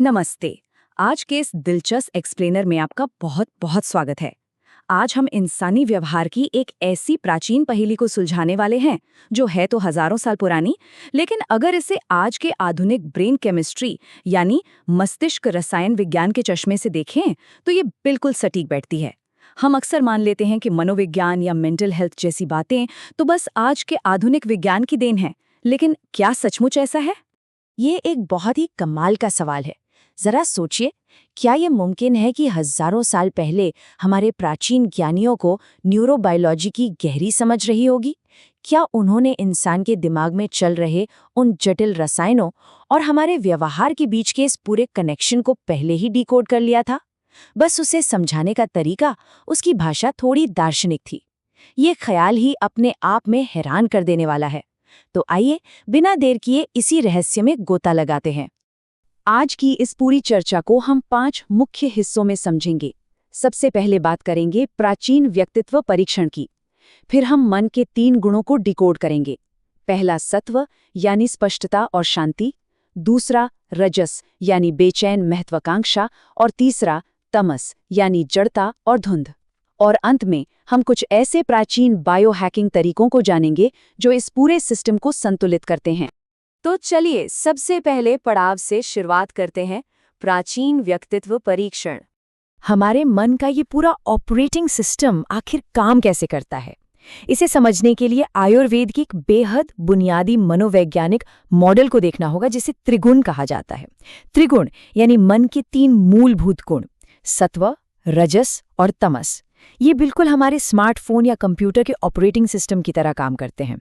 नमस्ते। आज के इस दिलचस्प एक्सप्लेनर में आपका बहुत बहुत स्वागत है। आज हम इंसानी व्यवहार की एक ऐसी प्राचीन पहेली को सुलझाने वाले हैं जो है तो हजारों साल पुरानी, लेकिन अगर इसे आज के आधुनिक ब्रेन केमिस्ट्री यानी मस्तिष्क रसायन विज्ञान के चश्मे से देखें तो ये बिल्कुल सटीक बैठती है। हम अक्सर मान लेते हैं कि मनोविज्ञान या मेंटल हेल्थ जैसी बातें तो बस आज के आधुनिक विज्ञान की देन है, लेकिन क्या सचमुच ऐसा है? ये एक बहुत ही कमाल का सवाल है। जरा सोचिए, क्या ये मुमकिन है कि हजारों साल पहले हमारे प्राचीन ज्ञानियों को न्यूरोबायोलॉजी की गहरी समझ रही होगी? क्या उन्होंने इंसान के दिमाग में चल रहे उन जटिल रसायनों और हमारे व्यवहार के बीच के इस पूरे कनेक्शन को पहले ही डिकोड कर लिया था? बस उसे समझाने का तरीका, उसकी भाषा थोड़ी दार्शनिक थी। ये ख्याल ही अपने आप में हैरान कर देने वाला है। तो आइए बिना देर किए इसी रहस्य में गोता लगाते हैं। आज की इस पूरी चर्चा को हम 5 मुख्य हिस्सों में समझेंगे। सबसे पहले बात करेंगे प्राचीन व्यक्तित्व परीक्षण की। फिर हम मन के 3 गुणों को डिकोड करेंगे। पहला सत्व यानी स्पष्टता और शांति, दूसरा रजस यानी बेचैन महत्वाकांक्षा, और तीसरा तमस यानी जड़ता और धुंध। और अंत में हम कुछ ऐसे प्राचीन बायोहैकिंग तरीकों को जानेंगे जो इस पूरे सिस्टम को संतुलित करते हैं। तो चलिए सबसे पहले पड़ाव से शुरुआत करते हैं, प्राचीन व्यक्तित्व परीक्षण। हमारे मन का ये पूरा ऑपरेटिंग सिस्टम आखिर काम कैसे करता है, इसे समझने के लिए आयुर्वेद की एक बेहद बुनियादी मनोवैज्ञानिक मॉडल को देखना होगा, जिसे त्रिगुण कहा जाता है। त्रिगुण यानी मन के 3 मूलभूत गुण, सत्व, रजस और तमस। ये बिल्कुल हमारे स्मार्टफोन या कंप्यूटर के ऑपरेटिंग सिस्टम की तरह काम करते हैं।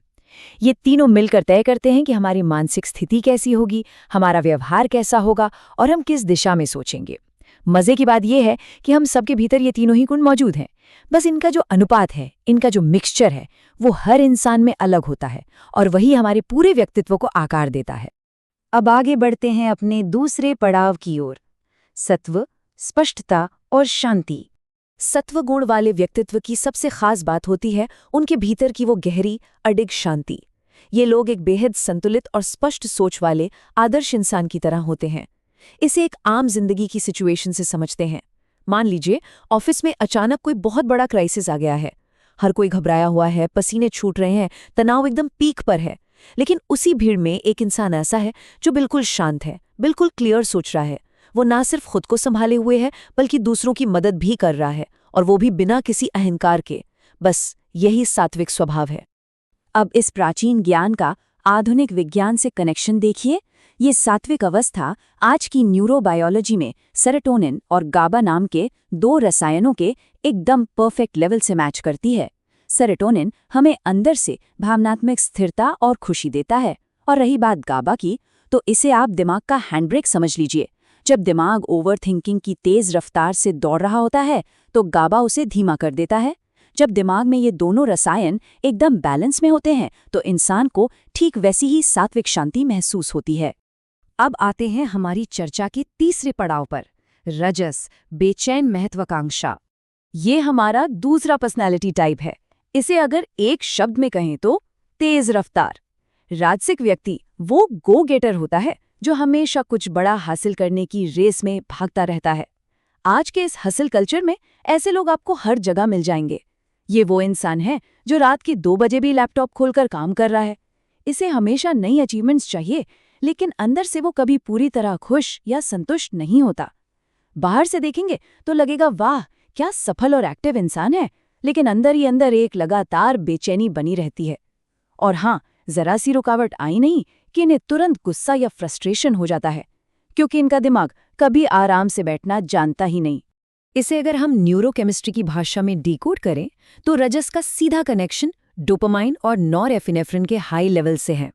ये तीनों मिलकर तय करते हैं कि हमारी मानसिक स्थिति कैसी होगी, हमारा व्यवहार कैसा होगा और हम किस दिशा में सोचेंगे। मजे की बात यह है कि हम सबके भीतर ये तीनों ही गुण मौजूद हैं, बस इनका जो अनुपात है, इनका जो मिक्सचर है, वो हर इंसान में अलग होता है और वही हमारे पूरे व्यक्तित्व को आकार देता है। अब आगे बढ़ते हैं अपने दूसरे पड़ाव की ओर, सत्व, स्पष्टता और शांति। सत्व गुण वाले व्यक्तित्व की सबसे खास बात होती है उनके भीतर की वो गहरी, अडिग शांति। ये लोग एक बेहद संतुलित और स्पष्ट सोच वाले आदर्श इंसान की तरह होते हैं। इसे एक आम जिंदगी की सिचुएशन से समझते हैं। मान लीजिए ऑफिस में अचानक कोई बहुत बड़ा क्राइसिस आ गया है। हर कोई घबराया हुआ है, पसीने छूट रहे हैं, तनाव एकदम पीक पर है। लेकिन उसी भीड़ में एक इंसान ऐसा है जो बिल्कुल शांत है, बिल्कुल क्लियर सोच रहा है। वो ना सिर्फ खुद को संभाले हुए है बल्कि दूसरों की मदद भी कर रहा है, और वो भी बिना किसी अहंकार के। बस यही सात्विक स्वभाव है। अब इस प्राचीन ज्ञान का आधुनिक विज्ञान से कनेक्शन देखिए। ये सात्विक अवस्था आज की न्यूरोबायोलॉजी में सेरोटोनिन और गाबा नाम के 2 रसायनों के एकदम परफेक्ट लेवल से मैच करती है। सेरोटोनिन हमें अंदर से भावनात्मक स्थिरता और खुशी देता है, और रही बात गाबा की, तो इसे आप दिमाग का हैंडब्रेक समझ लीजिए। जब दिमाग ओवर थिंकिंग की तेज रफ्तार से दौड़ रहा होता है तो गाबा उसे धीमा कर देता है। जब दिमाग में ये दोनों रसायन एकदम बैलेंस में होते हैं तो इंसान को ठीक वैसी ही सात्विक शांति महसूस होती है। अब आते हैं हमारी चर्चा के तीसरे पड़ाव पर, रजस, बेचैन महत्वाकांक्षा। ये हमारा दूसरा पर्सनैलिटी टाइप है। इसे अगर एक शब्द में कहें तो तेज रफ्तार। राजसिक व्यक्ति वो गो गेटर होता है जो हमेशा कुछ बड़ा हासिल करने की रेस में भागता रहता है। आज के इस हसल कल्चर में ऐसे लोग आपको हर जगह मिल जाएंगे। ये वो इंसान है जो रात के 2 बजे भी लैपटॉप खोलकर काम कर रहा है। इसे हमेशा नई अचीवमेंट्स चाहिए, लेकिन अंदर से वो कभी पूरी तरह खुश या संतुष्ट नहीं होता। बाहर से देखेंगे तो लगेगा वाह क्या सफल और एक्टिव इंसान है, लेकिन अंदर ही अंदर एक लगातार बेचैनी बनी रहती है। और हाँ, जरा सी रुकावट आई नहीं कि इन्हें तुरंत गुस्सा या फ्रस्ट्रेशन हो जाता है, क्योंकि इनका दिमाग कभी आराम से बैठना जानता ही नहीं। इसे अगर हम न्यूरोकेमिस्ट्री की भाषा में डिकोड करें तो रजस का सीधा कनेक्शन डोपामाइन और नॉरएपिनेफ्रिन के हाई लेवल से है।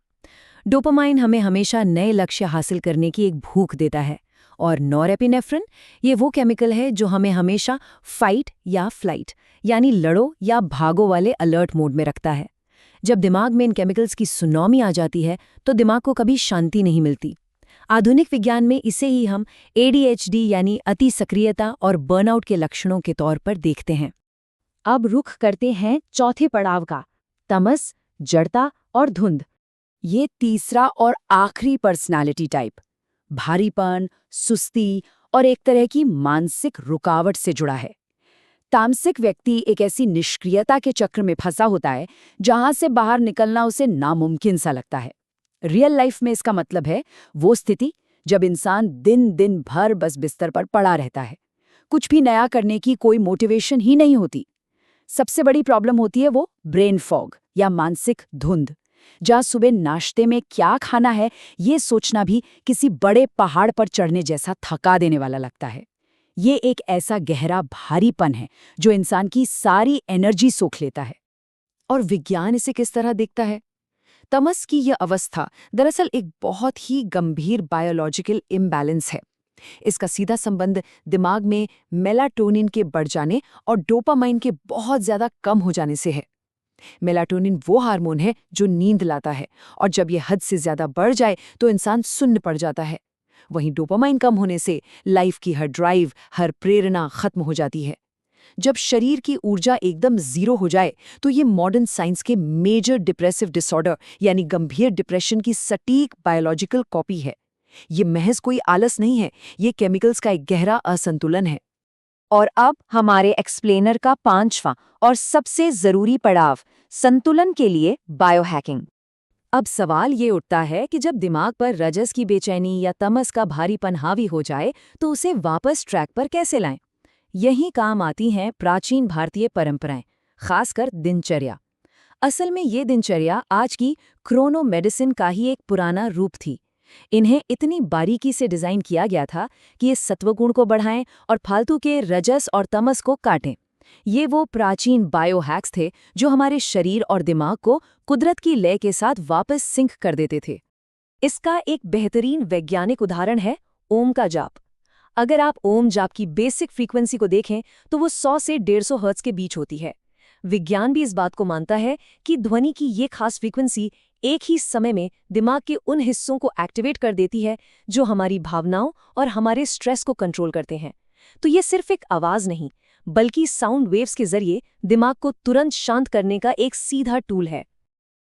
डोपामाइन हमें हमेशा नए लक्ष्य हासिल करने की एक भूख देता है, और नॉरएपिनेफ्रिन ये वो केमिकल है जो हमें हमेशा फाइट या फ्लाइट यानी लड़ो या भागो वाले अलर्ट मोड में रखता है। जब दिमाग में इन केमिकल्स की सुनामी आ जाती है तो दिमाग को कभी शांति नहीं मिलती। आधुनिक विज्ञान में इसे ही हम ADHD यानी अति सक्रियता और बर्नआउट के लक्षणों के तौर पर देखते हैं। अब रुख करते हैं चौथे पड़ाव का, तमस, जड़ता और धुंध। ये तीसरा और आखिरी पर्सनालिटी टाइप। भारीपन, सुस्ती और एक तरह की मानसिक रुकावट से जुड़ा है। तामसिक व्यक्ति एक ऐसी निष्क्रियता के चक्र में फंसा होता है जहां से बाहर निकलना उसे नामुमकिन सा लगता है। रियल लाइफ में इसका मतलब है वो स्थिति जब इंसान दिन दिन भर बस बिस्तर पर पड़ा रहता है, कुछ भी नया करने की कोई मोटिवेशन ही नहीं होती। सबसे बड़ी प्रॉब्लम होती है वो ब्रेन फॉग या मानसिक धुंध, जहाँ सुबह नाश्ते में क्या खाना है ये सोचना भी किसी बड़े पहाड़ पर चढ़ने जैसा थका देने वाला लगता है। ये एक ऐसा गहरा भारीपन है जो इंसान की सारी एनर्जी सोख लेता है। और विज्ञान इसे किस तरह देखता है? तमस की यह अवस्था दरअसल एक बहुत ही गंभीर बायोलॉजिकल इम्बैलेंस है। इसका सीधा संबंध दिमाग में मेलाटोनिन के बढ़ जाने और डोपामाइन के बहुत ज्यादा कम हो जाने से है। मेलाटोनिन वो हार्मोन है जो नींद लाता है, और जब यह हद से ज्यादा बढ़ जाए तो इंसान सुन्न पड़ जाता है। वहीं डोपामाइन कम होने से लाइफ की हर ड्राइव, हर प्रेरणा खत्म हो जाती है। जब शरीर की ऊर्जा एकदम जीरो हो जाए तो ये मॉडर्न साइंस के मेजर डिप्रेसिव डिसऑर्डर यानी गंभीर डिप्रेशन की सटीक बायोलॉजिकल कॉपी है। ये महज कोई आलस नहीं है, ये केमिकल्स का एक गहरा असंतुलन है। और अब हमारे एक्सप्लेनर का 5वां और सबसे जरूरी पड़ाव, संतुलन के लिए बायोहैकिंग। अब सवाल ये उठता है कि जब दिमाग पर रजस की बेचैनी या तमस का भारीपन हावी हो जाए तो उसे वापस ट्रैक पर कैसे लाएं? यही काम आती हैं प्राचीन भारतीय परंपराएं, खासकर दिनचर्या। असल में ये दिनचर्या आज की क्रोनो मेडिसिन का ही एक पुराना रूप थी। इन्हें इतनी बारीकी से डिजाइन किया गया था कि ये सत्वगुण को बढ़ाएं और फालतू के रजस और तमस को काटें। ये वो प्राचीन बायोहैक्स थे जो हमारे शरीर और दिमाग को कुदरत की लय के साथ वापस सिंक कर देते थे। इसका एक बेहतरीन वैज्ञानिक उदाहरण है ओम का जाप। अगर आप ओम जाप की बेसिक फ्रीक्वेंसी को देखें तो वो 100 से 150 हर्ट्ज के बीच होती है। विज्ञान भी इस बात को मानता है कि ध्वनि की ये खास फ्रीक्वेंसी एक ही समय में दिमाग के उन हिस्सों को एक्टिवेट कर देती है जो हमारी भावनाओं और हमारे स्ट्रेस को कंट्रोल करते हैं। तो ये सिर्फ एक आवाज नहीं, बल्कि साउंड वेव्स के जरिए दिमाग को तुरंत शांत करने का एक सीधा टूल है।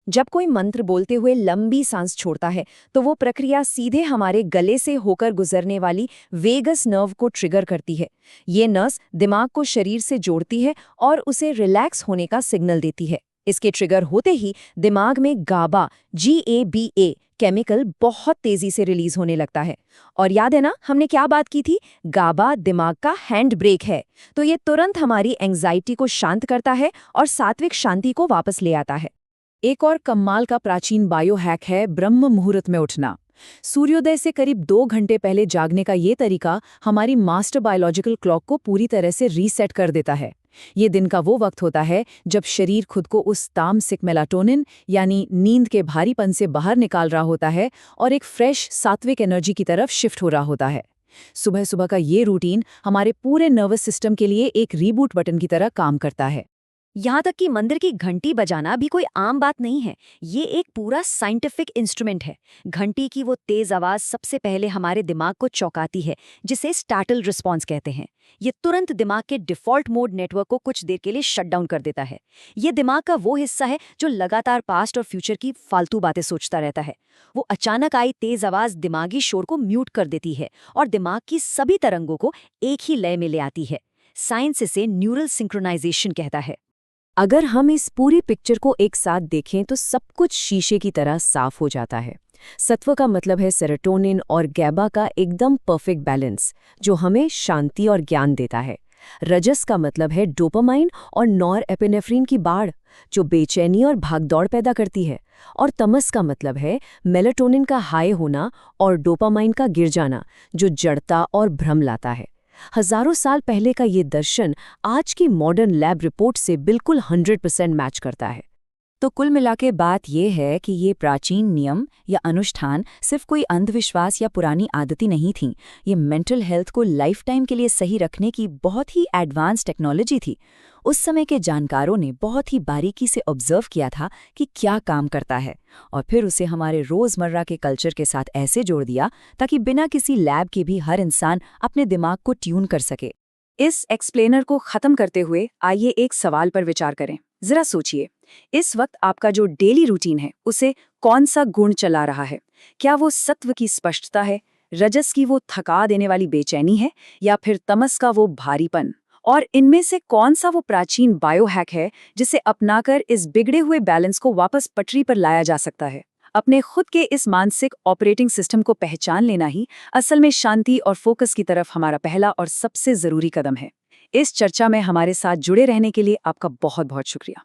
जब कोई मंत्र बोलते हुए लंबी सांस छोड़ता है तो वो प्रक्रिया सीधे हमारे गले से होकर गुजरने वाली वेगस नर्व को ट्रिगर करती है। ये नस दिमाग को शरीर से जोड़ती है और उसे रिलैक्स होने का सिग्नल देती है। इसके ट्रिगर होते ही दिमाग में गाबा GABA केमिकल बहुत तेजी से रिलीज होने लगता है। और याद है ना हमने क्या बात की थी? गाबा दिमाग का हैंड ब्रेक है। तो ये तुरंत हमारी एंग्जाइटी को शांत करता है और सात्विक शांति को वापस ले आता है। एक और कमाल का प्राचीन बायोहैक है ब्रह्म मुहूर्त में उठना। सूर्योदय से करीब 2 घंटे पहले जागने का ये तरीका हमारी मास्टर बायोलॉजिकल क्लॉक को पूरी तरह से रीसेट कर देता है। ये दिन का वो वक्त होता है जब शरीर खुद को उस तामसिक मेलाटोनिन यानी नींद के भारीपन से बाहर निकाल रहा होता है और एक फ्रेश सात्विक एनर्जी की तरफ शिफ्ट हो रहा होता है। सुबह सुबह का ये रूटीन हमारे पूरे नर्वस सिस्टम के लिए एक रीबूट बटन की तरह काम करता है। यहाँ तक कि मंदिर की घंटी बजाना भी कोई आम बात नहीं है। ये एक पूरा साइंटिफिक इंस्ट्रूमेंट है। घंटी की वो तेज आवाज सबसे पहले हमारे दिमाग को चौंकाती है, जिसे स्टार्टल रिस्पॉन्स कहते हैं। ये तुरंत दिमाग के डिफॉल्ट मोड नेटवर्क को कुछ देर के लिए शट डाउन कर देता है। ये दिमाग का वो हिस्सा है जो लगातार पास्ट और फ्यूचर की फालतू बातें सोचता रहता है। वो अचानक आई तेज आवाज दिमागी शोर को म्यूट कर देती है और दिमाग की सभी तरंगों को एक ही लय में ले आती है। साइंस इसे न्यूरल सिंक्रोनाइजेशन कहता है। अगर हम इस पूरी पिक्चर को एक साथ देखें तो सब कुछ शीशे की तरह साफ हो जाता है। सत्व का मतलब है सेरोटोनिन और गैबा का एकदम परफेक्ट बैलेंस, जो हमें शांति और ज्ञान देता है। रजस का मतलब है डोपामाइन और नॉरएपिनेफ्रिन की बाढ़, जो बेचैनी और भागदौड़ पैदा करती है। और तमस का मतलब है मेलाटोनिन का हाई होना और डोपामाइन का गिर जाना, जो जड़ता और भ्रम लाता है। हजारों साल पहले का ये दर्शन आज की मॉडर्न लैब रिपोर्ट से बिल्कुल 100% मैच करता है। तो कुल मिलाके बात यह है कि ये प्राचीन नियम या अनुष्ठान सिर्फ कोई अंधविश्वास या पुरानी आदतें नहीं थीं। ये मेंटल हेल्थ को लाइफ टाइम के लिए सही रखने की बहुत ही एडवांस टेक्नोलॉजी थी। उस समय के जानकारों ने बहुत ही बारीकी से ऑब्जर्व किया था कि क्या काम करता है, और फिर उसे हमारे रोजमर्रा के कल्चर के साथ ऐसे जोड़ दिया ताकि बिना किसी लैब के भी हर इंसान अपने दिमाग को ट्यून कर सके। इस एक्सप्लेनर को खत्म करते हुए आइए एक सवाल पर विचार करें। जरा सोचिए, इस वक्त आपका जो डेली रूटीन है उसे कौन सा गुण चला रहा है? क्या वो सत्व की स्पष्टता है, रजस की वो थका देने वाली बेचैनी है या फिर तमस का वो भारीपन? और इनमें से कौन सा वो प्राचीन बायोहैक है जिसे अपनाकर इस बिगड़े हुए बैलेंस को वापस पटरी पर लाया जा सकता है? अपने खुद के इस मानसिक ऑपरेटिंग सिस्टम को पहचान लेना ही असल में शांति और फोकस की तरफ हमारा पहला और सबसे जरूरी कदम है। इस चर्चा में हमारे साथ जुड़े रहने के लिए आपका बहुत बहुत शुक्रिया।